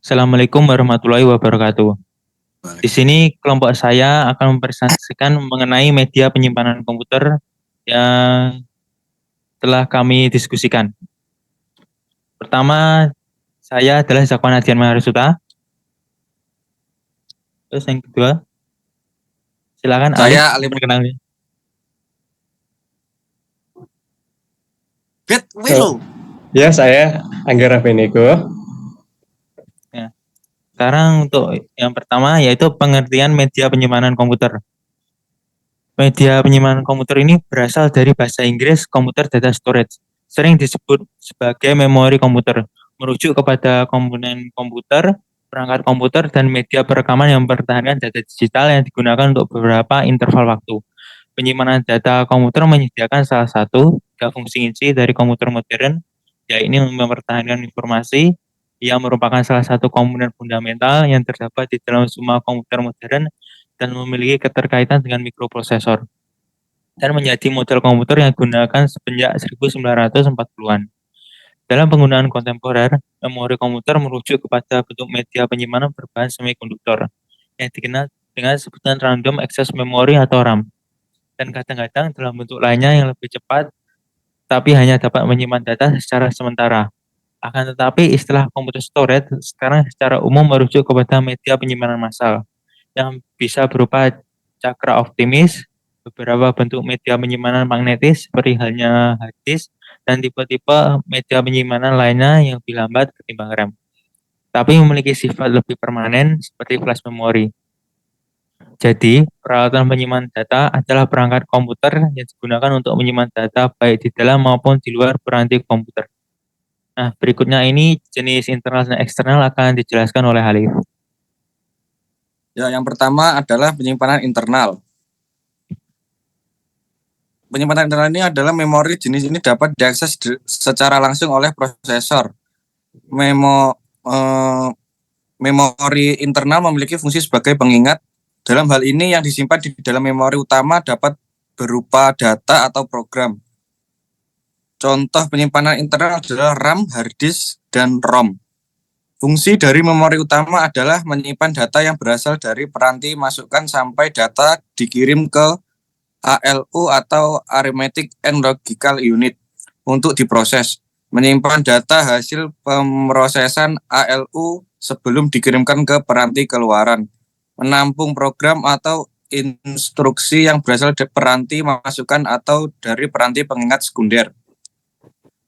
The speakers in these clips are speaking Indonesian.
Assalamualaikum warahmatullahi wabarakatuh. Di sini kelompok saya akan mempresentasikan mengenai media penyimpanan komputer yang telah kami diskusikan. Pertama, saya adalah Zakwan Adian Maharisuta. Terus yang kedua, silakan Alif Saya Alif perkenalkan. Will. Ya, saya Anggara Beneko. Ya. Sekarang untuk yang pertama yaitu pengertian media penyimpanan komputer. Media penyimpanan komputer ini berasal dari bahasa Inggris computer data storage, sering disebut sebagai memori komputer, merujuk kepada komponen komputer, perangkat komputer, dan media perekaman yang mempertahankan data digital yang digunakan untuk beberapa interval waktu. Penyimpanan data komputer menyediakan salah satu fungsi inti dari komputer modern, yaitu mempertahankan informasi yang merupakan salah satu komponen fundamental yang terdapat di dalam semua komputer modern dan memiliki keterkaitan dengan mikroprosesor dan menjadi model komputer yang digunakan semenjak 1940-an. Dalam penggunaan kontemporer, memori komputer merujuk kepada bentuk media penyimpanan berbahan semikonduktor yang dikenal dengan sebutan random access memory atau RAM, dan kadang-kadang dalam bentuk lainnya yang lebih cepat tapi hanya dapat menyimpan data secara sementara. Akan tetapi istilah computer storage sekarang secara umum merujuk kepada media penyimpanan massal yang bisa berupa cakra optimis, beberapa bentuk media penyimpanan magnetis seperti halnya hard disk, dan tipe-tipe media penyimpanan lainnya yang lebih lambat ketimbang RAM, tapi memiliki sifat lebih permanen seperti flash memory. Jadi, peralatan penyimpanan data adalah perangkat komputer yang digunakan untuk menyimpan data baik di dalam maupun di luar piranti komputer. Nah, berikutnya ini jenis internal dan eksternal akan dijelaskan oleh Halif. Ya, yang pertama adalah penyimpanan internal. Penyimpanan internal ini adalah memori jenis ini dapat diakses secara langsung oleh prosesor. Memori internal memiliki fungsi sebagai pengingat. Dalam hal ini yang disimpan di dalam memori utama dapat berupa data atau program. Contoh penyimpanan internal adalah RAM, hard disk, dan ROM. Fungsi dari memori utama adalah menyimpan data yang berasal dari peranti masukan sampai data dikirim ke ALU atau Arithmetic and Logical Unit untuk diproses. Menyimpan data hasil pemrosesan ALU sebelum dikirimkan ke peranti keluaran. Menampung program atau instruksi yang berasal dari peranti masukan atau dari peranti pengingat sekunder.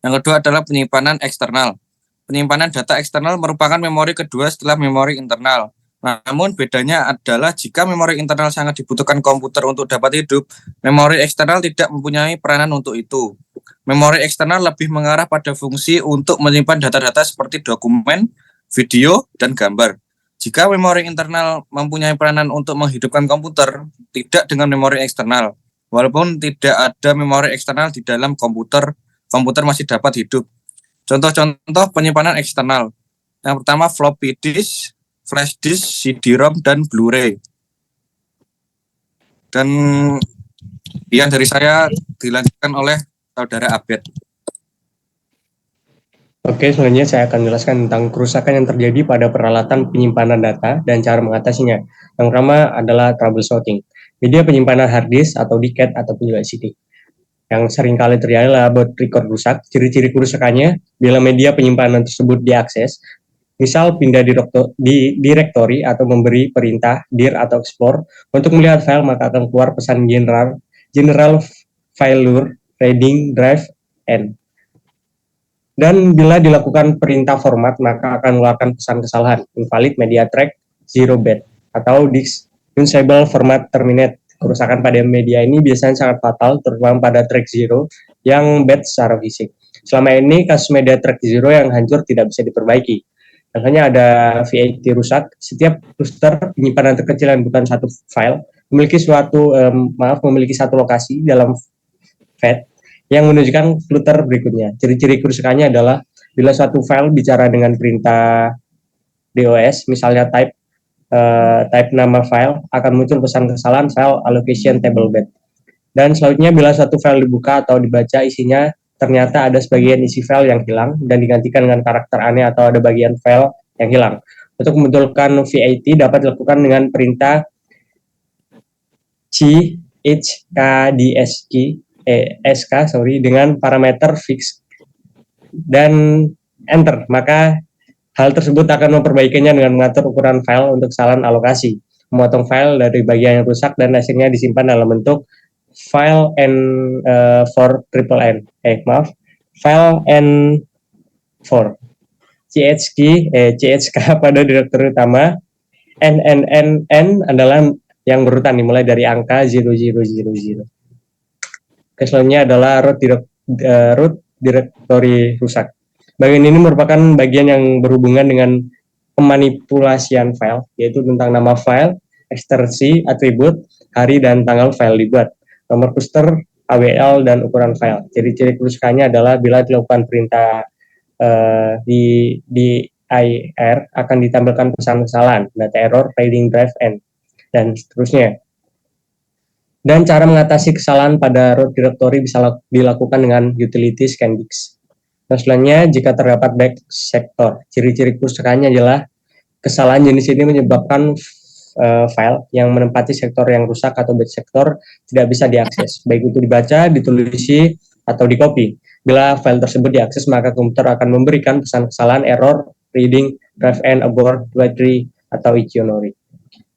Yang kedua adalah penyimpanan eksternal. Penyimpanan data eksternal merupakan memori kedua setelah memori internal. Namun bedanya adalah jika memori internal sangat dibutuhkan komputer untuk dapat hidup, memori eksternal tidak mempunyai peranan untuk itu. Memori eksternal lebih mengarah pada fungsi untuk menyimpan data-data seperti dokumen, video, dan gambar. Jika memori internal mempunyai peranan untuk menghidupkan komputer, tidak dengan memori eksternal. Walaupun tidak ada memori eksternal di dalam komputer, komputer masih dapat hidup. Contoh-contoh penyimpanan eksternal. Yang pertama floppy disk, flash disk, CD-ROM, dan Blu-ray. Dan yang dari saya dilanjutkan oleh saudara Abed. Oke, selanjutnya saya akan jelaskan tentang kerusakan yang terjadi pada peralatan penyimpanan data dan cara mengatasinya. Yang pertama adalah troubleshooting. Media penyimpanan hard disk atau diskette ataupun juga CD. Yang sering kali terjadi adalah boot record rusak. Ciri-ciri kerusakannya, bila media penyimpanan tersebut diakses, misal pindah direktori atau memberi perintah dir atau explore untuk melihat file, maka akan keluar pesan general failure reading drive end. Dan bila dilakukan perintah format, maka akan mengeluarkan pesan kesalahan invalid media track 0 byte atau disk unstable format terminate. Kerusakan pada media ini biasanya sangat fatal, terutama pada track 0 yang bad secara fisik. Selama ini kasus media track 0 yang hancur tidak bisa diperbaiki. Makanya ada VAT rusak. Setiap cluster penyimpanan terkecil yang bukan satu file memiliki satu lokasi dalam VAT yang menunjukkan cluster berikutnya. Ciri-ciri kerusakannya adalah bila suatu file bicara dengan perintah DOS, misalnya type nama file, akan muncul pesan kesalahan file allocation table bed. Dan selanjutnya bila suatu file dibuka atau dibaca, isinya ternyata ada sebagian isi file yang hilang dan digantikan dengan karakter aneh atau ada bagian file yang hilang. Untuk membetulkan VAT dapat dilakukan dengan perintah SK dengan parameter fix dan enter. Maka hal tersebut akan memperbaikinya dengan mengatur ukuran file untuk kesalahan alokasi, memotong file dari bagian yang rusak dan hasilnya disimpan dalam bentuk file file N4 CHK pada direktori utama. NNNN adalah yang berurutan dimulai dari angka 0000. Selanjutnya adalah root directory rusak. Bagian ini merupakan bagian yang berhubungan dengan pemanipulasian file, yaitu tentang nama file, ekstensi, atribut, hari dan tanggal file dibuat, nomor cluster, AWL, dan ukuran file. Ciri-ciri kerusakannya adalah bila dilakukan perintah di IR akan ditampilkan pesan kesalahan, data error, failing drive end, dan seterusnya. Dan cara mengatasi kesalahan pada root directory bisa dilakukan dengan utility scandisk. Nah, selanjutnya, jika terdapat back sector, ciri-ciri kerusakannya adalah kesalahan jenis ini menyebabkan file yang menempati sektor yang rusak atau bad sector tidak bisa diakses, baik itu dibaca, ditulisi, atau di-copy. Bila file tersebut diakses, maka komputer akan memberikan pesan kesalahan, error, reading, drive end, abort, battery, atau Ichionori.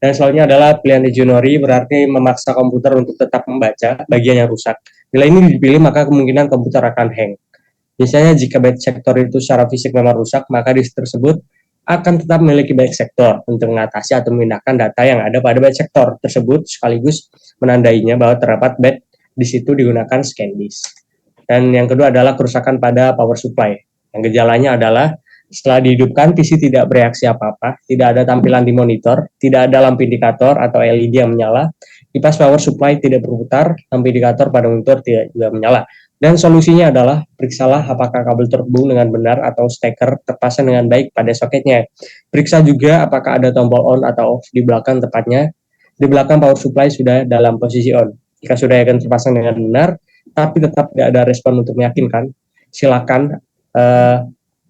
Dan selanjutnya adalah pilihan Ichionori, berarti memaksa komputer untuk tetap membaca bagian yang rusak. Bila ini dipilih, maka kemungkinan komputer akan hang. Biasanya jika bad sector itu secara fisik memang rusak, maka disk tersebut akan tetap memiliki back sector untuk mengatasi atau memindahkan data yang ada pada back sector tersebut, sekaligus menandainya bahwa terdapat bad di situ digunakan scan disk. Dan yang kedua adalah kerusakan pada power supply. Yang gejalanya adalah setelah dihidupkan, PC tidak bereaksi apa-apa, tidak ada tampilan di monitor, tidak ada lampu indikator atau LED yang menyala, kipas power supply tidak berputar, lampu indikator pada monitor tidak juga menyala. Dan solusinya adalah periksalah apakah kabel terhubung dengan benar atau steker terpasang dengan baik pada soketnya. Periksa juga apakah ada tombol on atau off di belakang tepatnya. Di belakang power supply sudah dalam posisi on. Jika sudah akan terpasang dengan benar, tapi tetap tidak ada respon untuk meyakinkan, silakan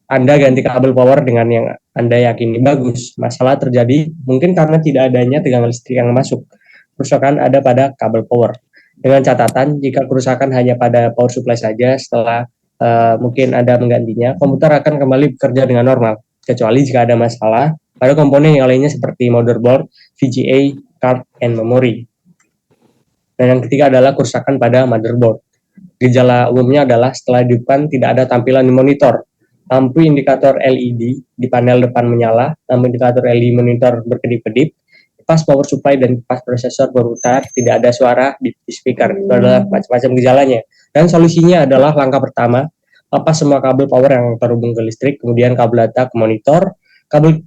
Anda ganti kabel power dengan yang Anda yakini bagus. Masalah terjadi mungkin karena tidak adanya tegangan listrik yang masuk. Kerusakan ada pada kabel power. Dengan catatan, jika kerusakan hanya pada power supply saja, setelah mungkin Anda menggantinya, komputer akan kembali bekerja dengan normal, kecuali jika ada masalah pada komponen yang lainnya seperti motherboard, VGA, card, and memory. Dan yang ketiga adalah kerusakan pada motherboard. Gejala umumnya adalah setelah dihidupkan tidak ada tampilan di monitor, lampu indikator LED di panel depan menyala, lampu indikator LED monitor berkedip-kedip, kipas power supply dan kipas prosesor berputar, tidak ada suara di speaker. Itu adalah macam-macam gejalanya. Dan solusinya adalah langkah pertama, lepas semua kabel power yang terhubung ke listrik, kemudian kabel data ke monitor, kabel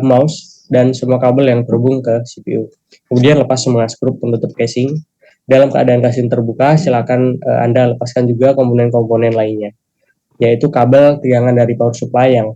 mouse, dan semua kabel yang terhubung ke CPU. Kemudian lepas semua skrup penutup casing. Dalam keadaan casing terbuka, silakan Anda lepaskan juga komponen-komponen lainnya, yaitu kabel tegangan dari power supply yang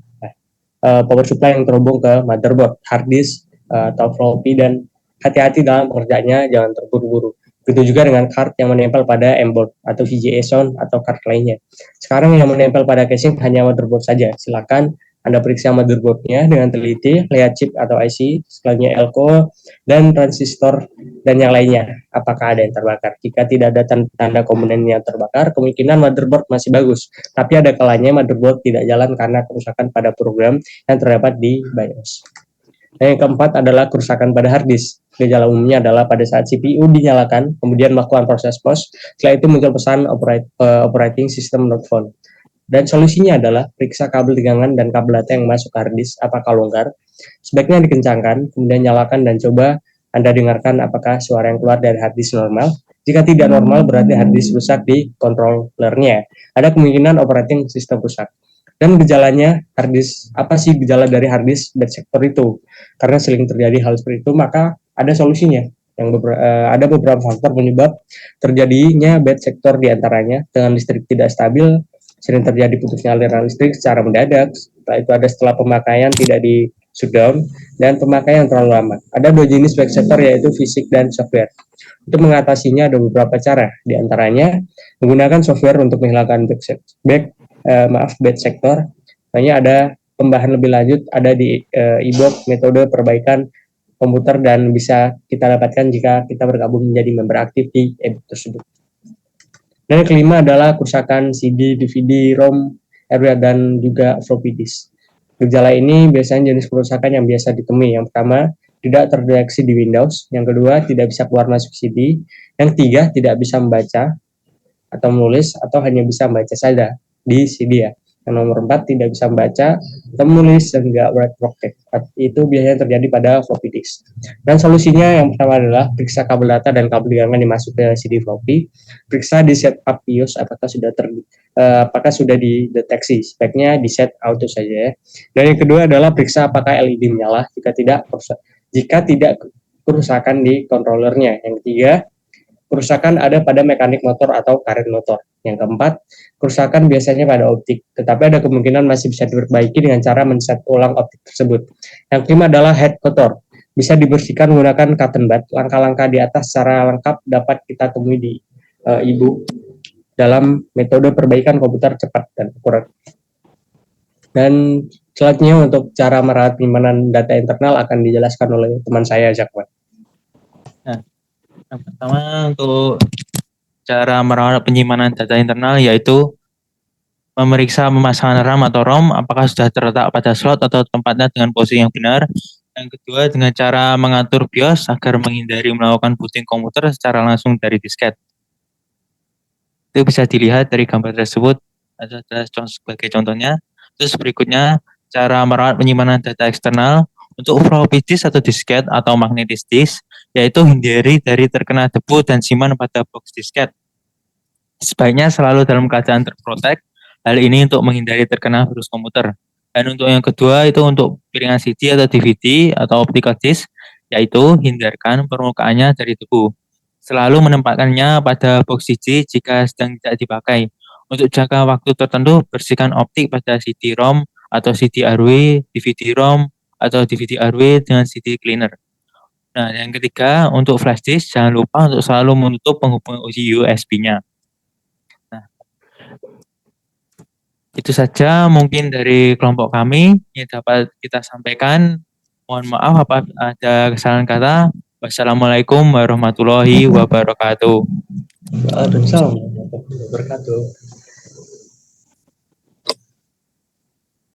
terhubung ke motherboard, hard disk, atau floppy, dan hati-hati dalam pengerjaannya, jangan terburu-buru. Begitu juga dengan card yang menempel pada M-board atau VGA sound atau card lainnya. Sekarang yang menempel pada casing hanya motherboard saja. Silakan Anda periksa motherboardnya dengan teliti, lihat chip atau IC, selanjutnya elko, dan transistor, dan yang lainnya. Apakah ada yang terbakar? Jika tidak ada tanda komponen yang terbakar, kemungkinan motherboard masih bagus. Tapi ada kalanya motherboard tidak jalan karena kerusakan pada program yang terdapat di BIOS. Dan yang keempat adalah kerusakan pada hard disk. Gejala umumnya adalah pada saat CPU dinyalakan, kemudian melakukan proses post, setelah itu muncul pesan operating system not found. Dan solusinya adalah periksa kabel tegangan dan kabel data yang masuk hard disk apakah longgar, sebaiknya dikencangkan, kemudian nyalakan dan coba Anda dengarkan apakah suara yang keluar dari hard disk normal. Jika tidak normal, berarti hard disk rusak di controllernya. Ada kemungkinan operating system rusak. Dan gejalanya hard disk, apa sih gejala dari hard disk bad sector itu? Karena sering terjadi hal seperti itu, maka ada solusinya. Ada beberapa faktor penyebab terjadinya bad sector diantaranya dengan listrik tidak stabil, sering terjadi putusnya aliran listrik secara mendadak, setelah itu ada setelah pemakaian tidak di shutdown, dan pemakaian terlalu lama. Ada dua jenis bad sector yaitu fisik dan software. Untuk mengatasinya ada beberapa cara, diantaranya menggunakan software untuk menghilangkan bad sector. Hanya ada pembahasan lebih lanjut ada di e-book metode perbaikan komputer dan bisa kita dapatkan jika kita bergabung menjadi member aktif di e-book tersebut. Dan yang kelima adalah kerusakan CD, DVD, ROM, dan juga floppy disk. Gejala ini biasanya jenis kerusakan yang biasa ditemui. Yang pertama, tidak terdeteksi di Windows. Yang kedua, tidak bisa keluar masuk CD. Yang ketiga, tidak bisa membaca atau menulis atau hanya bisa membaca saja di CD ya. Yang nomor 4, tidak bisa membaca atau menulis dan nggak write protect. Itu biasanya terjadi pada floppy disk. Dan solusinya yang pertama adalah periksa kabel data dan kabel gangguan dimasuk ke CD floppy. Periksa di setup BIOS apakah sudah dideteksi. Sebaiknya di set auto saja ya. Dan yang kedua adalah periksa apakah LED menyala. Jika tidak kerusakan di controllernya. Yang ketiga, kerusakan ada pada mekanik motor atau karet motor. Yang keempat, kerusakan biasanya pada optik, tetapi ada kemungkinan masih bisa diperbaiki dengan cara men-set ulang optik tersebut. Yang kelima adalah head kotor. Bisa dibersihkan menggunakan cotton bud. Langkah-langkah di atas secara lengkap dapat kita temui di e-book dalam metode perbaikan komputer cepat dan akurat. Dan selanjutnya untuk cara merawat penyimpanan data internal akan dijelaskan oleh teman saya, Zakwan. Yang pertama untuk cara merawat penyimpanan data internal yaitu memeriksa pemasangan RAM atau ROM apakah sudah terletak pada slot atau tempatnya dengan posisi yang benar. Yang kedua dengan cara mengatur BIOS agar menghindari melakukan booting komputer secara langsung dari disket. Itu bisa dilihat dari gambar tersebut ada sebagai contohnya. Terus berikutnya cara merawat penyimpanan data eksternal untuk floppy disk atau disket atau magnetic disk yaitu hindari dari terkena debu dan simpan pada box disket. Sebaiknya selalu dalam keadaan terprotek. Hal ini untuk menghindari terkena virus komputer. Dan untuk yang kedua itu untuk piringan CD atau DVD atau optical disk, yaitu hindarkan permukaannya dari debu. Selalu menempatkannya pada box CD jika sedang tidak dipakai. Untuk jangka waktu tertentu, bersihkan optik pada CD-ROM atau CD-RW, DVD-ROM atau DVD-RW dengan CD cleaner. Nah, yang ketiga, untuk flash disk, jangan lupa untuk selalu menutup penghubung USB-nya. Nah, itu saja mungkin dari kelompok kami yang dapat kita sampaikan. Mohon maaf apa ada kesalahan kata. Wassalamualaikum warahmatullahi wabarakatuh. Waalaikumsalam warahmatullahi wabarakatuh.